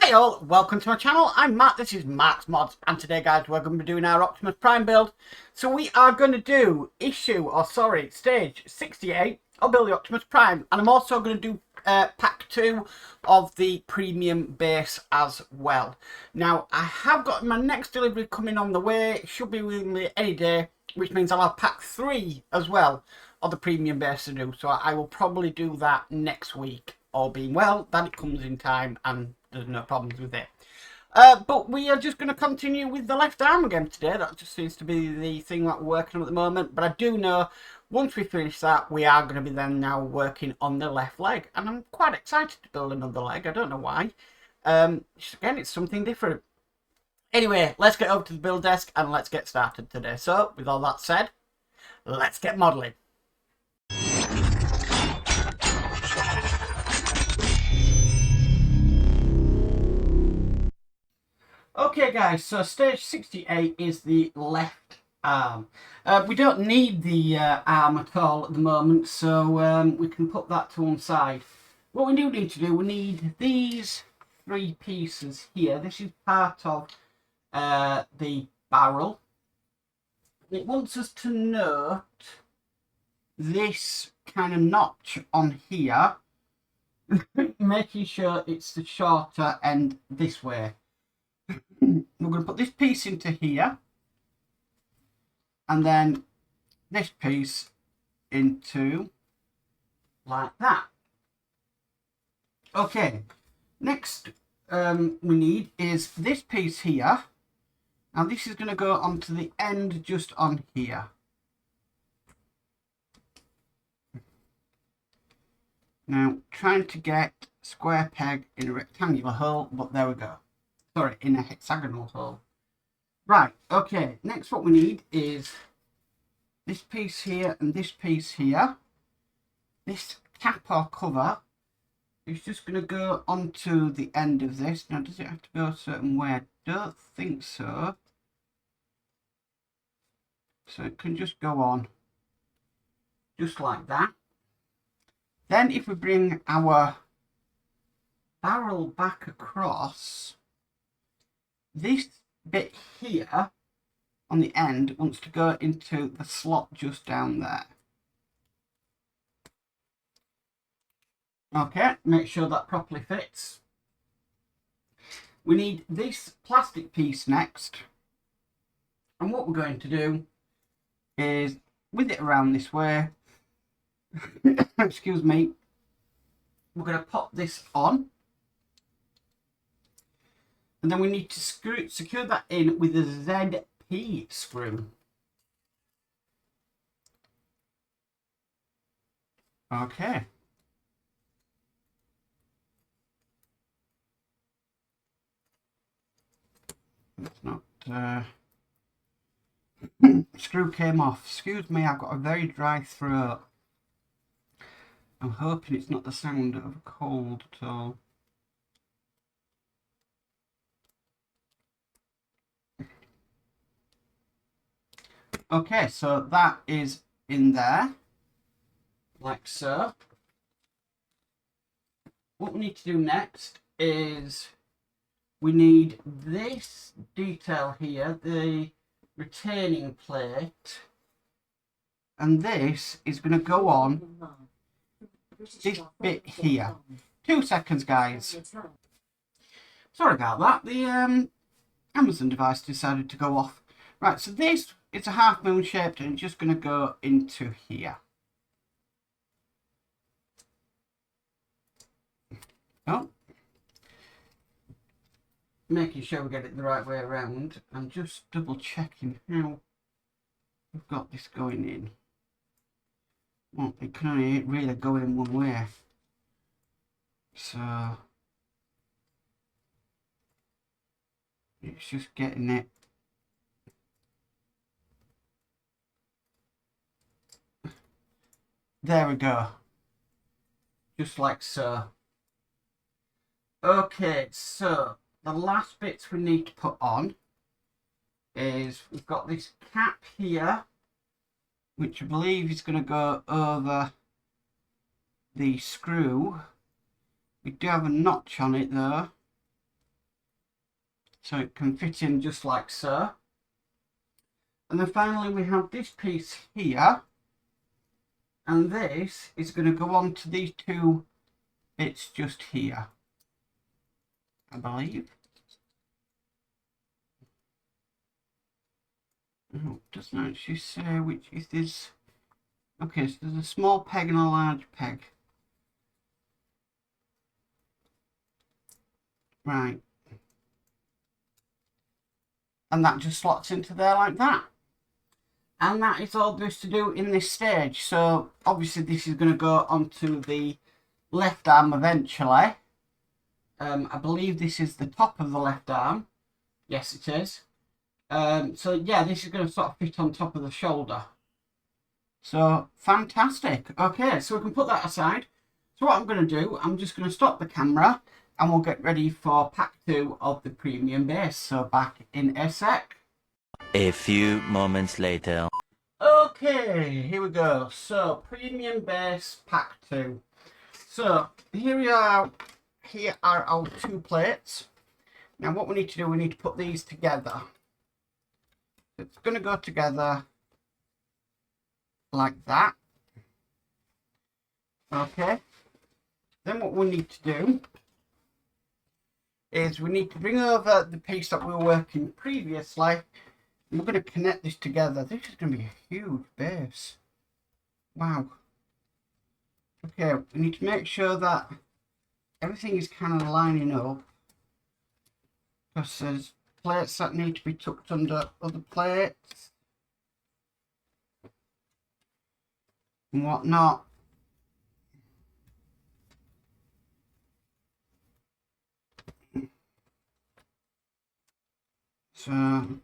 Hey all, welcome to my channel. I'm Matt, this is Mark's Mods, and today guys we're going to be doing our Optimus Prime build. So we are going to do stage 68 of Build the Optimus Prime, and I'm also going to do pack 2 of the premium base as well. Now I have got my next delivery coming on the way, it should be with me any day, which means I'll have pack 3 as well of the premium base to do. So I will probably do that next week, all being well, that it comes in time and there's no problems with it. But we are just going to continue with the left arm again today. That just seems to be the thing that we're working on at the moment. But I do know once we finish that, we are going to be then now working on the left leg. And I'm quite excited to build another leg. I don't know why. Again, it's something different. Anyway, let's get over to the build desk and let's get started today. So, with all that said, let's get modelling. Okay guys, so stage 68 is the left arm. We don't need the arm at all at the moment, so we can put that to one side. What we do need to do, we need these 3 pieces here. This is part of the barrel. It wants us to note this kind of notch on here, making sure it's the shorter end this way. We're going to put this piece into here and then this piece into like that. Okay, next we need is this piece here. Now this is going to go onto the end just on here. Now trying to get square peg in a rectangular hole, but there we go. Sorry, in a hexagonal hole. Right, okay, next what we need is this piece here and this piece here. This cap or cover is just going to go onto the end of this. Now, does it have to go a certain way? I don't think so. So it can just go on just like that. Then if we bring our barrel back across, this bit here on the end wants to go into the slot just down there. Okay, make sure that properly fits. We need this plastic piece next. And what we're going to do is, with it around this way, excuse me, we're going to pop this on. And then we need to secure that in with a ZP screw. Okay. That's not... screw came off. Excuse me, I've got a very dry throat. I'm hoping it's not the sound of a cold at all. Okay, so that is in there, like so. What we need to do next is we need this detail here, the retaining plate, and this is going to go on this bit here. 2 seconds, guys. Sorry about that, the Amazon device decided to go off. Right, so this, it's a half moon shaped and it's just going to go into here. Oh. Making sure we get it the right way around. I'm just double checking how we've got this going in. Well, it can only really go in one way. So it's just getting it. There we go. Just like so. Okay, so the last bits we need to put on is we've got this cap here, which I believe is going to go over the screw. We do have a notch on it though. so it can fit in just like so. And then finally we have this piece here, and this is going to go on to these two bits just here, I believe. Oh, it doesn't actually say which is this. Okay, so there's a small peg and a large peg. Right. And that just slots into there like that. And that is all there is to do in this stage. So obviously this is going to go onto the left arm eventually. I believe this is the top of the left arm. Yes, it is. So yeah, this is going to sort of fit on top of the shoulder. So fantastic. Okay, so we can put that aside. So what I'm going to do, I'm just going to stop the camera and we'll get ready for pack 2 of the premium base. So back in a sec. A few moments later. Okay, here we go. So premium base pack 2. So here we are. Here are our 2 plates. Now what we need to do, we need to put these together. It's going to go together like that. Okay. Then what we need to do is we need to bring over the piece that we were working previously. And we're going to connect this together. This is going to be a huge base. Wow. Okay, we need to make sure that everything is kind of lining up, because there's plates that need to be tucked under other plates and whatnot. So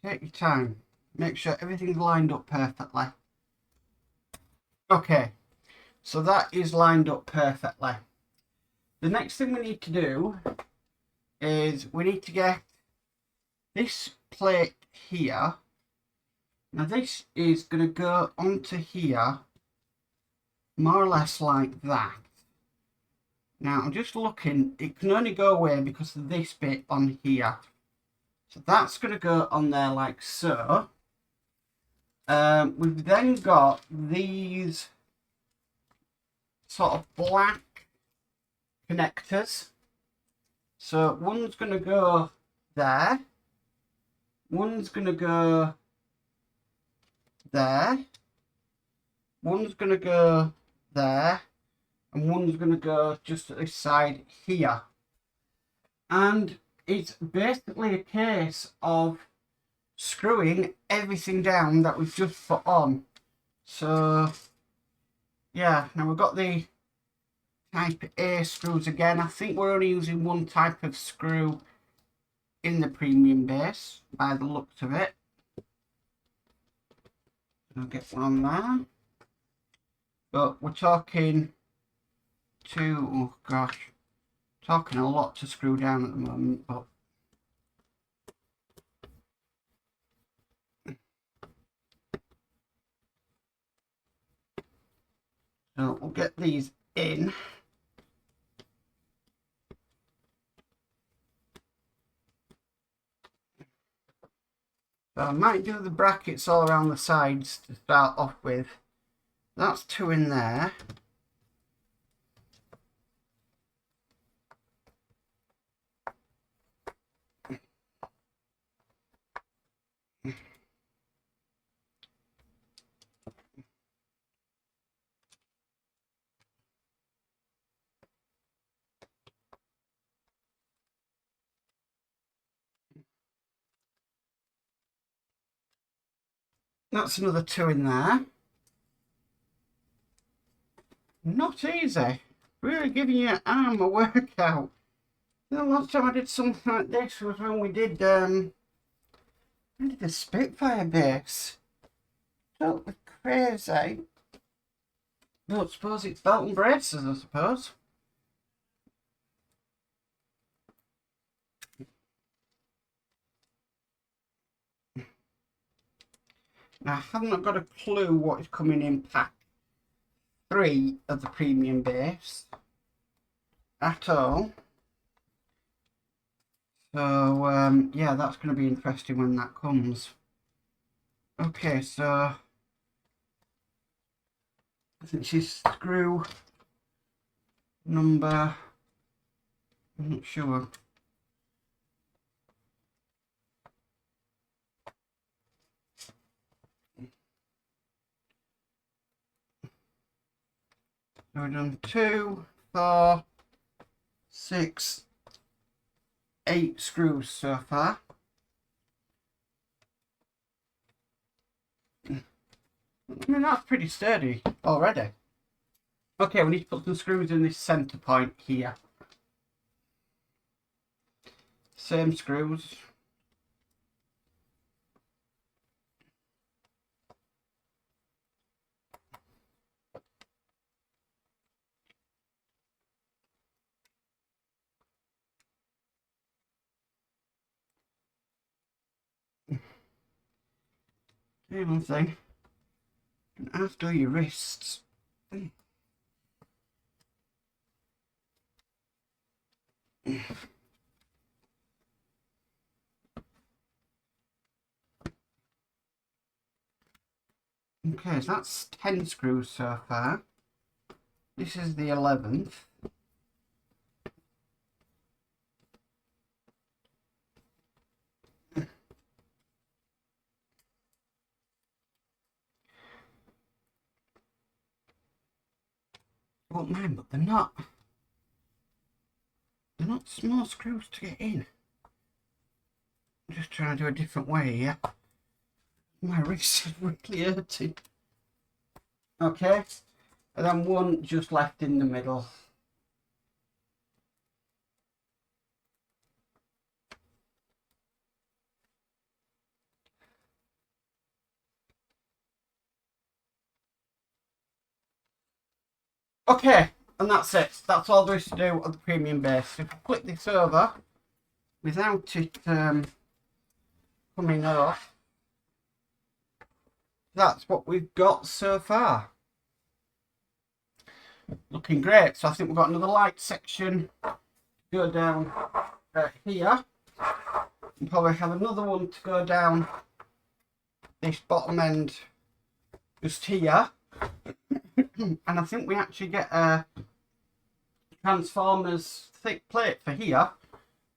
take your time, make sure everything's lined up perfectly. Okay, so that is lined up perfectly. The next thing we need to do is we need to get this plate here. Now this is going to go onto here more or less like that. Now I'm just looking, it can only go away because of this bit on here. So that's going to go on there like so. We've then got these sort of black connectors. So one's going to go there. One's going to go there. One's going to go there. And one's going to go just at this side here. And it's basically a case of screwing everything down that we've just put on. So yeah, now we've got the type A screws again. I think we're only using one type of screw in the premium base by the looks of it. I'll get one on there. But we're talking oh gosh, talking a lot to screw down at the moment, but so we'll get these in. So I might do the brackets all around the sides to start off with. That's 2 in there. That's another 2 in there. Not easy. Really giving your arm a workout. The last time I did something like this was when we did the Spitfire base. Totally crazy. But I suppose it's belt and braces, I suppose. Now, I haven't got a clue what is coming in pack 3 of the premium base at all. So, yeah, that's going to be interesting when that comes. Okay, so I think she's screw number, I'm not sure. So we've done 2, 4, 6, 8 screws so far. I mean, that's pretty sturdy already. Okay, we need to put some screws in this centre point here. Same screws. Okay, one thing. Don't have to do your wrists. Okay, so that's 10 screws so far. This is the 11th. I won't mind, but they're not small screws to get in. I'm just trying to do a different way here. My wrist is really hurting. Okay, and then one just left in the middle. Okay, and that's it. That's all there is to do on the premium base. If I click this over without it coming off, that's what we've got so far. Looking great. So I think we've got another light section to go down here. And probably have another one to go down this bottom end just here. And I think we actually get a Transformers thick plate for here.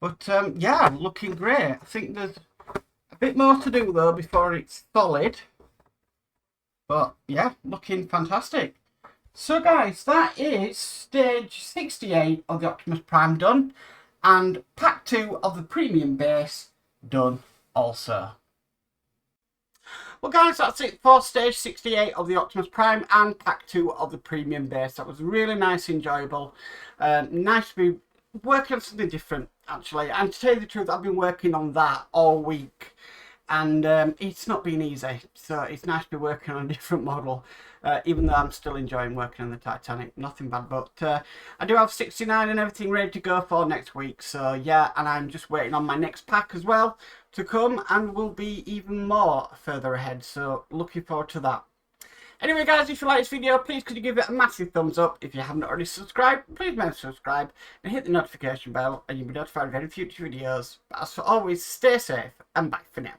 But yeah, looking great. I think there's a bit more to do though before it's solid. But yeah, looking fantastic. So guys, that is stage 68 of the Optimus Prime done. And pack 2 of the premium base done also. Well guys, that's it for stage 68 of the Optimus Prime and pack 2 of the premium base. That was really nice, enjoyable. Nice to be working on something different actually. And to tell you the truth, I've been working on that all week. And it's not been easy, so it's nice to be working on a different model, even though I'm still enjoying working on the Titanic. Nothing bad, but I do have 69 and everything ready to go for next week. So yeah, and I'm just waiting on my next pack as well to come, and will be even more further ahead. So looking forward to that. Anyway guys, if you like this video, please could you give it a massive thumbs up. If you haven't already subscribed, please remember to subscribe and hit the notification bell, and you'll be notified of any future videos. But as for always, stay safe and bye for now.